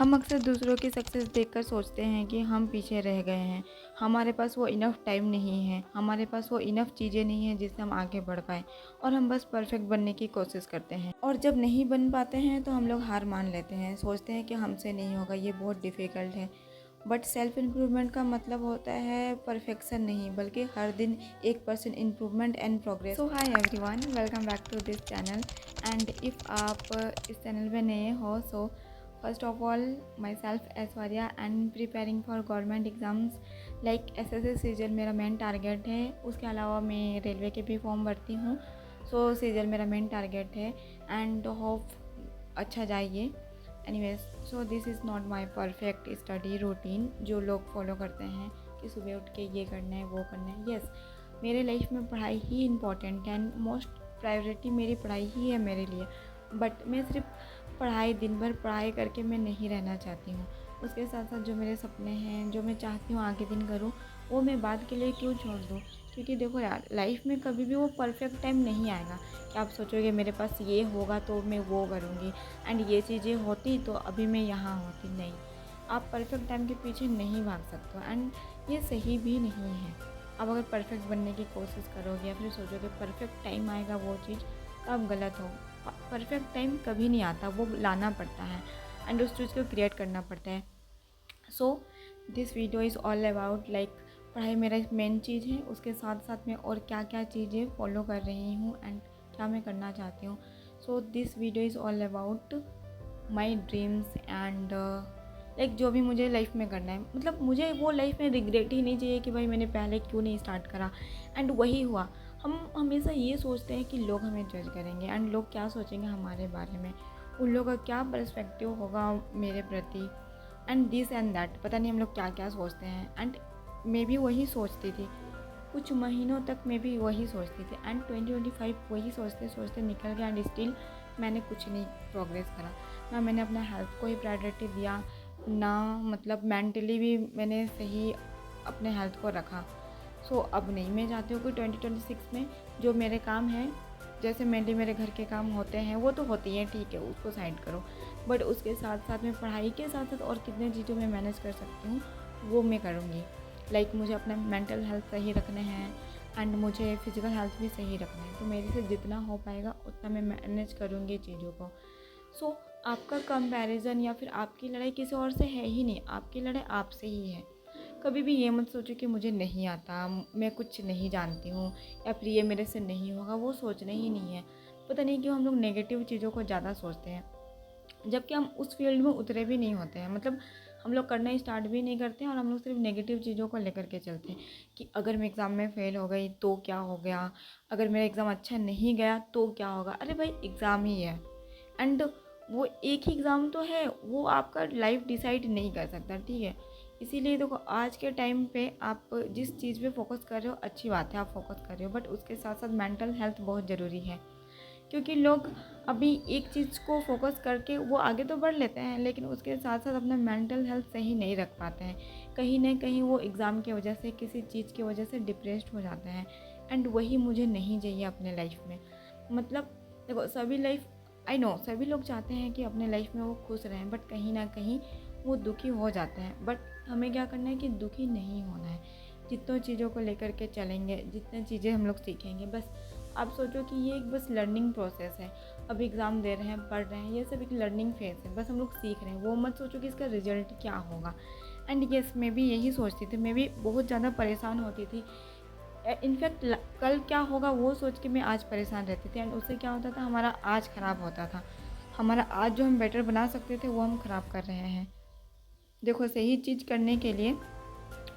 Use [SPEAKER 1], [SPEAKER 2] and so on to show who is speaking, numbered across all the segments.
[SPEAKER 1] हम अक्सर दूसरों की सक्सेस देखकर सोचते हैं कि हम पीछे रह गए हैं, हमारे पास वो इनफ टाइम नहीं है, हमारे पास वो इनफ चीज़ें नहीं हैं जिससे हम आगे बढ़ पाएँ और हम बस परफेक्ट बनने की कोशिश करते हैं। और जब नहीं बन पाते हैं तो हम लोग हार मान लेते हैं, सोचते हैं कि हमसे नहीं होगा, ये बहुत डिफ़िकल्ट है। बट सेल्फ इम्प्रूवमेंट का मतलब होता है परफेक्शन नहीं, बल्कि हर दिन 1% improvement and progress. So hi everyone, welcome back to this channel. And if आप इस चैनल पे नए हो, so first of all myself Aishwarya and preparing for government exams like SSC CGL मेरा मेन टारगेट है। उसके अलावा मैं रेलवे के भी फॉर्म भरती हूँ, सो सीजल मेरा मेन टारगेट है एंड होप अच्छा जाइए। Anyways, so this is not my perfect study routine जो लोग फॉलो करते हैं कि सुबह उठ के ये करना है वो करना है। यस, मेरे लाइफ में पढ़ाई ही इम्पॉर्टेंट है एंड मोस्ट प्रायोरिटी मेरी पढ़ाई ही है मेरे लिए। बट मैं सिर्फ पढ़ाई, दिन भर पढ़ाई करके मैं नहीं रहना चाहती हूँ। उसके साथ साथ जो मेरे सपने हैं, जो मैं चाहती हूँ आगे दिन करूँ, वो मैं बाद के लिए क्यों छोड़ दूँ। क्योंकि देखो यार, लाइफ में कभी भी वो परफेक्ट टाइम नहीं आएगा कि आप सोचोगे मेरे पास ये होगा तो मैं वो करूँगी एंड ये चीज़ें होती तो अभी मैं यहाँ होती। नहीं, आप परफेक्ट टाइम के पीछे नहीं भाग सकते हो एंड ये सही भी नहीं है। आप अगर परफेक्ट बनने की कोशिश करोगे या फिर सोचोगे परफेक्ट टाइम आएगा वो चीज़, तो आप गलत हो। परफेक्ट टाइम कभी नहीं आता, वो लाना पड़ता है एंड उस चीज़ को क्रिएट करना पड़ता है। So this video is all about like पढ़ाई मेरा मेन चीज़ है, उसके साथ साथ मैं और क्या क्या चीज़ें फॉलो कर रही हूँ एंड क्या मैं करना चाहती हूँ। So this video is all about my dreams and like जो भी मुझे लाइफ में करना है। मतलब मुझे वो लाइफ में रिग्रेट ही नहीं चाहिए कि भाई मैंने पहले क्यों नहीं स्टार्ट करा एंड वही हुआ। हम हमेशा ये सोचते हैं कि लोग हमें जज करेंगे एंड लोग क्या सोचेंगे हमारे बारे में, उन लोगों का क्या पर्सपेक्टिव होगा मेरे प्रति एंड दिस एंड दैट। पता नहीं हम लोग क्या क्या सोचते हैं एंड मैं भी वही सोचती थी। कुछ महीनों तक मैं भी वही सोचती थी एंड 2025 वही सोचते सोचते निकल गया एंड स्टिल मैंने कुछ नहीं प्रोग्रेस करा। ना मैंने अपना हेल्थ को ही प्रायोरिटी दिया, ना मतलब मेंटली भी मैंने सही अपने हेल्थ को रखा। सो अब नहीं, मैं चाहती हूँ कि 2026 में जो मेरे काम हैं, जैसे मेनली मेरे घर के काम होते हैं वो तो होती हैं, ठीक है, उसको साइड करो, बट उसके साथ साथ में पढ़ाई के साथ साथ और कितने चीज़ों में मैनेज कर सकती हूँ वो मैं करूँगी। लाइक मुझे अपना मेंटल हेल्थ सही रखने हैं एंड मुझे फिज़िकल हेल्थ भी सही रखना है, तो मेरे से जितना हो पाएगा उतना मैं मैनेज करूँगी चीज़ों को। सो आपका कंपैरिजन या फिर आपकी लड़ाई किसी और से है ही नहीं, आपकी लड़ाई आपसे ही है। कभी भी ये मत सोचो कि मुझे नहीं आता, मैं कुछ नहीं जानती हूँ या फिर ये मेरे से नहीं होगा, वो सोचना ही नहीं है। पता नहीं क्यों हम लोग नेगेटिव चीज़ों को ज़्यादा सोचते हैं, जबकि हम उस फील्ड में उतरे भी नहीं होते हैं। मतलब हम लोग करना स्टार्ट भी नहीं करते हैं और हम लोग सिर्फ नेगेटिव चीज़ों को लेकर के चलते हैं कि अगर मैं एग्ज़ाम में फ़ेल हो गई तो क्या हो गया, अगर मेरा एग्ज़ाम अच्छा नहीं गया तो क्या होगा। अरे भाई, एग्ज़ाम ही है एंड वो एक ही एग्ज़ाम तो है, वो आपका लाइफ डिसाइड नहीं कर सकता, ठीक है। इसीलिए देखो, आज के टाइम पे आप जिस चीज़ पे फोकस कर रहे हो अच्छी बात है, आप फोकस कर रहे हो, बट उसके साथ साथ मेंटल हेल्थ बहुत ज़रूरी है। क्योंकि लोग अभी एक चीज़ को फोकस करके वो आगे तो बढ़ लेते हैं, लेकिन उसके साथ साथ अपना मेंटल हेल्थ सही नहीं रख पाते हैं। कहीं ना कहीं वो एग्ज़ाम की वजह से, किसी चीज़ की वजह से डिप्रेस्ड हो जाते हैं एंड वही मुझे नहीं चाहिए अपने लाइफ में। मतलब देखो, सभी लाइफ, आई नो, सभी लोग चाहते हैं कि अपने लाइफ में वो खुश रहें, बट कहीं ना कहीं वो दुखी हो जाते हैं। बट हमें क्या करना है कि दुखी नहीं होना है। जितनों चीज़ों को लेकर के चलेंगे, जितनी चीज़ें हम लोग सीखेंगे, बस आप सोचो कि ये एक बस लर्निंग प्रोसेस है। अभी एग्ज़ाम दे रहे हैं, पढ़ रहे हैं, ये सब एक लर्निंग फेज़ है, बस हम लोग सीख रहे हैं। वो मत सोचो कि इसका रिजल्ट क्या होगा। एंड येस, मैं भी यही सोचती थी, मैं भी बहुत ज़्यादा परेशान होती थी। इनफैक्ट कल क्या होगा वो सोच के मैं आज परेशान रहती थी एंड उससे क्या होता था, हमारा आज ख़राब होता था। हमारा आज जो हम बेटर बना सकते थे वो हम ख़राब कर रहे हैं। देखो, सही चीज़ करने के लिए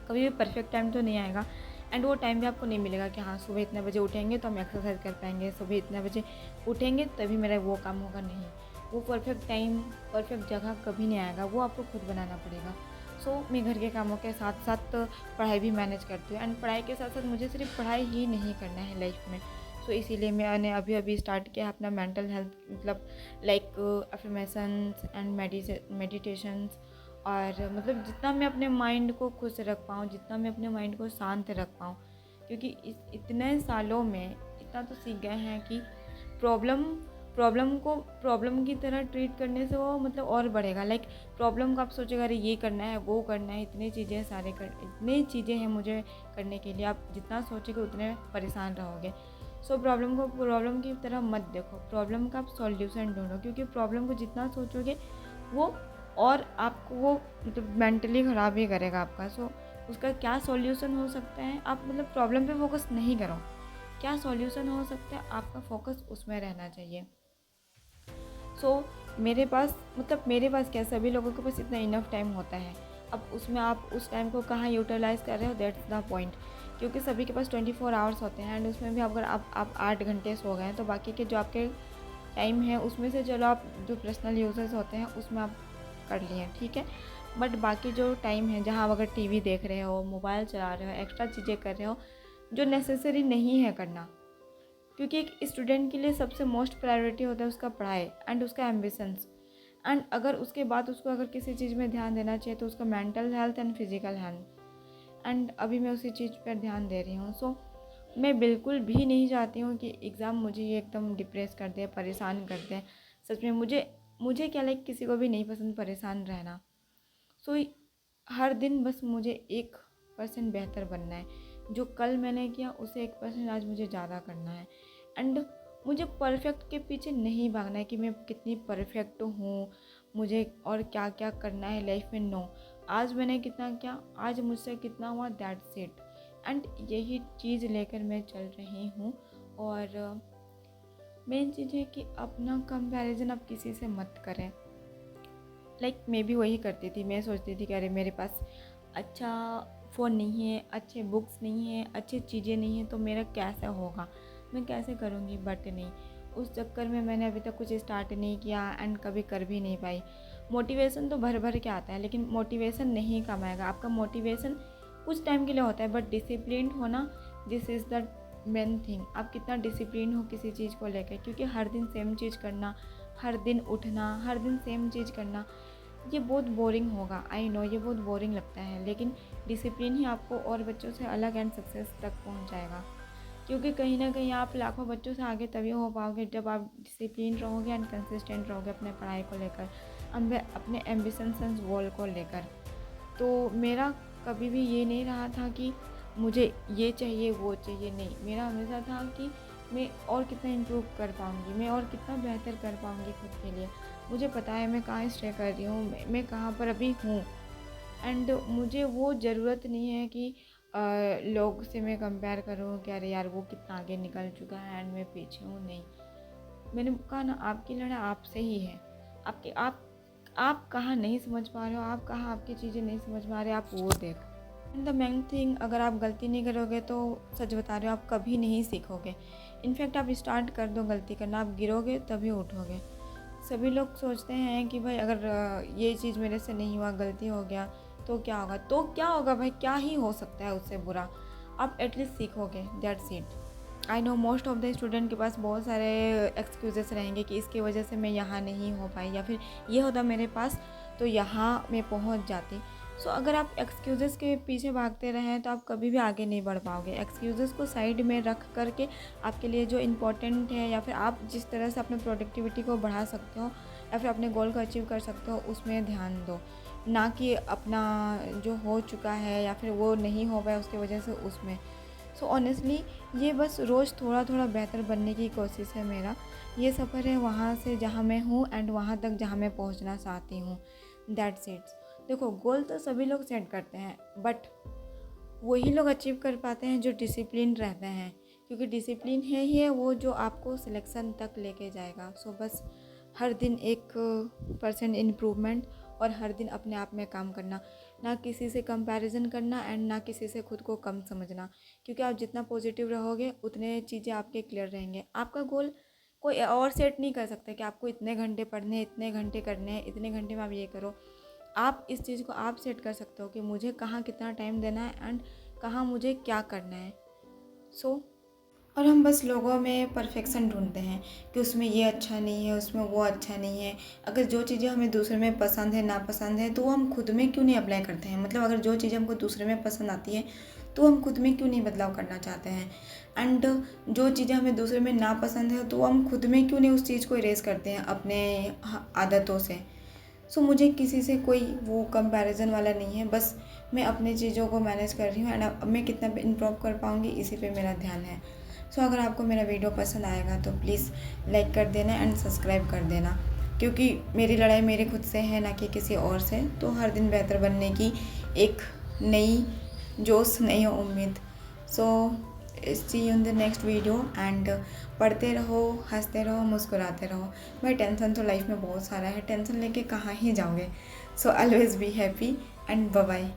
[SPEAKER 1] कभी भी परफेक्ट टाइम तो नहीं आएगा एंड वो टाइम भी आपको नहीं मिलेगा कि हाँ सुबह इतने बजे उठेंगे तो हम एक्सरसाइज कर पाएंगे, सुबह इतने बजे उठेंगे तभी मेरा वो काम होगा। नहीं, वो परफेक्ट टाइम, परफेक्ट जगह कभी नहीं आएगा, वो आपको खुद बनाना पड़ेगा। सो मैं घर के कामों के साथ साथ पढ़ाई भी मैनेज करती हूँ एंड पढ़ाई के साथ साथ मुझे सिर्फ पढ़ाई ही नहीं करना है लाइफ में। सो इसीलिए मैंने अभी अभी स्टार्ट किया अपना मेंटल हेल्थ, मतलब लाइक अफर्मेशंस एंड मेडिटेशंस। और मतलब जितना मैं अपने माइंड को खुश रख पाऊँ, जितना मैं अपने माइंड को शांत रख पाऊँ, क्योंकि इतने सालों में इतना तो सीख गए हैं कि प्रॉब्लम प्रॉब्लम की तरह ट्रीट करने से वो मतलब और बढ़ेगा। लाइक प्रॉब्लम को आप सोचेगा अरे ये करना है, वो करना है, इतनी चीज़ें हैं मुझे करने के लिए, आप जितना सोचेंगे उतने परेशान रहोगे। सो प्रॉब्लम को प्रॉब्लम की तरह मत देखो, प्रॉब्लम का आप सॉल्यूशन ढूंढो, क्योंकि प्रॉब्लम को जितना सोचोगे वो और आपको वो मतलब मेंटली ख़राब ही करेगा आपका। सो उसका क्या सॉल्यूशन हो सकता है, आप मतलब प्रॉब्लम पे फोकस नहीं करो, क्या सॉल्यूशन हो सकता है आपका फोकस उसमें रहना चाहिए। सो मेरे पास क्या, सभी लोगों के पास इतना इनफ टाइम होता है। अब उसमें आप उस टाइम को कहाँ यूटिलाइज़ कर रहे हो, दैट्स द पॉइंट। क्योंकि सभी के पास 24 आवर्स होते हैं एंड उसमें भी अगर आप 8 घंटे सो गए तो बाकी के जो आपके टाइम है उसमें से चलो आप जो पर्सनल यूजेस होते हैं उसमें आप कर लिए, ठीक है। बट बाकी जो टाइम है जहाँ आप अगर टीवी देख रहे हो, मोबाइल चला रहे हो, एक्स्ट्रा चीज़ें कर रहे हो जो नेसेसरी नहीं है करना, क्योंकि एक स्टूडेंट के लिए सबसे मोस्ट प्रायोरिटी होता है उसका पढ़ाई एंड उसका एम्बिशंस। एंड अगर उसके बाद उसको अगर किसी चीज़ में ध्यान देना चाहिए तो उसका mental health and physical health. And अभी मैं उसी चीज़ पर ध्यान दे रही हूँ। सो मैं बिल्कुल भी नहीं चाहती हूँ कि एग्ज़ाम मुझे ये एकदम डिप्रेस कर दे, परेशान कर दे। सच में मुझे क्या, लाइक किसी को भी नहीं पसंद परेशान रहना। सो हर दिन बस मुझे 1% बेहतर बनना है। जो कल मैंने किया उसे 1% आज मुझे ज़्यादा करना है। एंड मुझे परफेक्ट के पीछे नहीं भागना है कि मैं कितनी परफेक्ट हूँ, मुझे और क्या क्या करना है लाइफ में। नो, आज मैंने कितना किया, आज मुझसे कितना हुआ, दैट्स इट। एंड यही चीज़ लेकर मैं चल रही हूँ। और मेन चीज़ है कि अपना कंपैरिजन आप किसी से मत करें। लाइक मैं भी वही करती थी, मैं सोचती थी कि अरे मेरे पास अच्छा फ़ोन नहीं है, अच्छे बुक्स नहीं है, अच्छी चीज़ें नहीं हैं, तो मेरा कैसे होगा, मैं कैसे करूँगी। बट नहीं, उस चक्कर में मैंने अभी तक कुछ स्टार्ट नहीं किया एंड कभी कर भी नहीं पाई। मोटिवेशन तो भर भर के आता है लेकिन मोटिवेशन नहीं कम आएगा। आपका मोटिवेशन कुछ टाइम के लिए होता है बट डिसिप्लिन होना, this is the main thing. आप कितना डिसिप्लिन हो किसी चीज़ को लेकर, क्योंकि हर दिन सेम चीज़ करना, हर दिन उठना, हर दिन सेम चीज़ करना, ये बहुत बोरिंग होगा। आई नो ये बहुत बोरिंग लगता है, लेकिन डिसिप्लिन ही आपको और बच्चों से अलग एंड सक्सेस तक पहुंचाएगा। क्योंकि कहीं ना कहीं आप लाखों बच्चों से आगे तभी हो पाओगे जब आप डिसिप्लिन रहोगे एंड कंसिस्टेंट रहोगे अपने पढ़ाई को लेकर, अपने एम्बिशंस एंड गोल को लेकर। तो मेरा कभी भी ये नहीं रहा था कि मुझे ये चाहिए वो चाहिए, नहीं, मेरा हमेशा था कि मैं और कितना इम्प्रूव कर पाऊँगी, मैं और कितना बेहतर कर पाऊँगी खुद के लिए। मुझे पता है मैं कहाँ स्टे कर रही हूँ, मैं कहाँ पर अभी हूँ। एंड मुझे वो ज़रूरत नहीं है कि लोग से मैं कंपेयर करूँ कि अरे यार वो कितना आगे निकल चुका है एंड मैं पीछे हूँ। नहीं, मैंने कहा ना, आपकी लड़ाई आपसे ही है। आप कहाँ नहीं समझ पा रहे हो, आप कहाँ आपकी चीज़ें नहीं समझ पा रहे, आप वो देख। एंड द मेन थिंग, अगर आप गलती नहीं करोगे तो सच बता रहे हो आप कभी नहीं सीखोगे। इनफैक्ट आप स्टार्ट कर दो गलती करना, आप गिरोगे तभी उठोगे। सभी लोग सोचते हैं कि भाई अगर ये चीज़ मेरे से नहीं हुआ, गलती हो गया तो क्या होगा, तो क्या होगा भाई, क्या ही हो सकता है उससे बुरा। आप एटलीस्ट सीखोगे, that's it. I know most of the student के पास बहुत सारे एक्सक्यूजेस रहेंगे कि इसकी वजह से मैं यहाँ नहीं हो पाई, या फिर ये होता मेरे पास तो यहाँ मैं पहुँच जाती। सो अगर आप एक्सक्यूज़ेस के पीछे भागते रहें तो आप कभी भी आगे नहीं बढ़ पाओगे। एक्सक्यूज़ेस को साइड में रख करके आपके लिए जो इम्पोर्टेंट है, या फिर आप जिस तरह से अपने प्रोडक्टिविटी को बढ़ा सकते हो या फिर अपने गोल को अचीव कर सकते हो, उसमें ध्यान दो, ना कि अपना जो हो चुका है या फिर वो नहीं हो पाया उसकी वजह से उसमें। सो ऑनेस्टली ये बस रोज़ थोड़ा थोड़ा बेहतर बनने की कोशिश है मेरा। ये सफ़र है वहाँ से जहाँ मैं हूँ एंड वहाँ तक जहाँ मैं पहुँचना चाहती हूँ, दैट्स इट। देखो, गोल तो सभी लोग सेट करते हैं बट वही लोग अचीव कर पाते हैं जो डिसिप्लिन रहते हैं, क्योंकि डिसिप्लिन है ही है वो जो आपको सिलेक्शन तक लेके जाएगा। सो बस हर दिन 1% इम्प्रूवमेंट और हर दिन अपने आप में काम करना, ना किसी से कंपैरिजन करना एंड ना किसी से खुद को कम समझना। क्योंकि आप जितना पॉजिटिव रहोगे उतने चीज़ें आपके क्लियर रहेंगे। आपका गोल कोई और सेट नहीं कर सकता कि आपको इतने घंटे पढ़ने हैं, इतने घंटे करने हैं, इतने घंटे में आप ये करो। आप इस चीज़ को आप सेट कर सकते हो कि मुझे कहाँ कितना टाइम देना है एंड कहाँ मुझे क्या करना है। सो और हम बस लोगों में परफेक्शन ढूंढते हैं कि उसमें ये अच्छा नहीं है, उसमें वो अच्छा नहीं है। अगर जो चीज़ें हमें दूसरे में पसंद है, नापसंद है, तो वो हम खुद में क्यों नहीं अप्लाई करते हैं। मतलब अगर जो चीज़ें हमको दूसरे में पसंद आती है तो हम खुद में क्यों नहीं बदलाव करना चाहते हैं। एंड जो चीज़ें हमें दूसरे में नापसंद है तो हम खुद में क्यों नहीं उस चीज़ को इरेज करते हैं अपने आदतों से। सो मुझे किसी से कोई वो कंपैरिजन वाला नहीं है, बस मैं अपनी चीज़ों को मैनेज कर रही हूँ एंड अब मैं कितना इम्प्रूव कर पाऊँगी इसी पे मेरा ध्यान है। सो अगर आपको मेरा वीडियो पसंद आएगा तो प्लीज़ लाइक कर देना एंड सब्सक्राइब कर देना, क्योंकि मेरी लड़ाई मेरे खुद से है ना कि किसी और से। तो हर दिन बेहतर बनने की एक नई जोश, नई उम्मीद। So see you in the next video and पढ़ते रहो, हंसते रहो, मुस्कुराते रहो। भाई टेंशन तो लाइफ में बहुत सारा है, टेंशन लेके कहाँ ही जाओगे। So always be happy and bye bye.